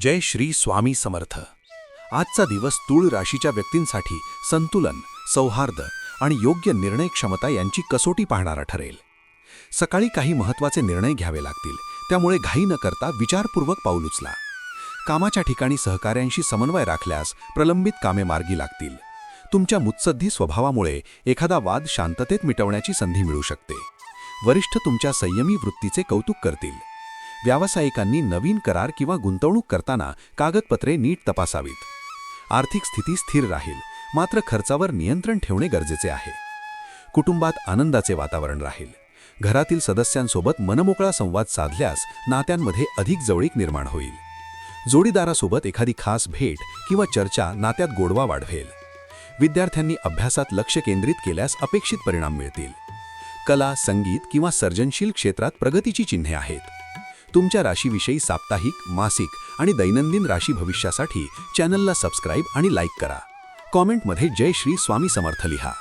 जय श्री स्वामी समर्थ. आजचा दिवस तूळ राशीच्या व्यक्तींसाठी संतुलन, सौहार्द आणि योग्य निर्णय क्षमता यांची कसोटी पाहणारा ठरेल. सकाळी काही महत्त्वाचे निर्णय घ्यावे लागतील, त्यामुळे घाई न करता विचारपूर्वक पाऊल उचला. कामाच्या ठिकाणी सहकाऱ्यांशी समन्वय राखल्यास प्रलंबित कामे मार्गी लागतील. तुमच्या मुत्सद्दी स्वभावामुळे एखादा वाद शांततेत मिटवण्याची संधी मिळू शकते. वरिष्ठ तुमच्या संयमी वृत्तीचे कौतुक करतील. व्यावसायिकांनी नवीन करार किंवा गुंतवणूक करताना कागदपत्रे नीट तपासावीत. आर्थिक स्थिती स्थिर राहील, मात्र खर्चावर नियंत्रण ठेवणे गरजेचे आहे. कुटुंबात आनंदाचे वातावरण राहील. घरातील सदस्यांसोबत मनमोकळा संवाद साधल्यास नात्यांमध्ये अधिक जवळीक निर्माण होईल. जोडीदारासोबत एखादी खास भेट किंवा चर्चा नात्यात गोडवा वाढवेल. विद्यार्थ्यांनी अभ्यासात लक्ष केंद्रित केल्यास अपेक्षित परिणाम मिळतील. कला, संगीत किंवा सर्जनशील क्षेत्रात प्रगतीची चिन्हे आहेत. तुमच्या राशीविषयी साप्ताहिक, मासिक आणि दैनंदिन राशी भविष्यासाठी चॅनलला सबस्क्राईब आणि लाईक करा. कॉमेंटमध्ये जय श्री स्वामी समर्थ लिहा.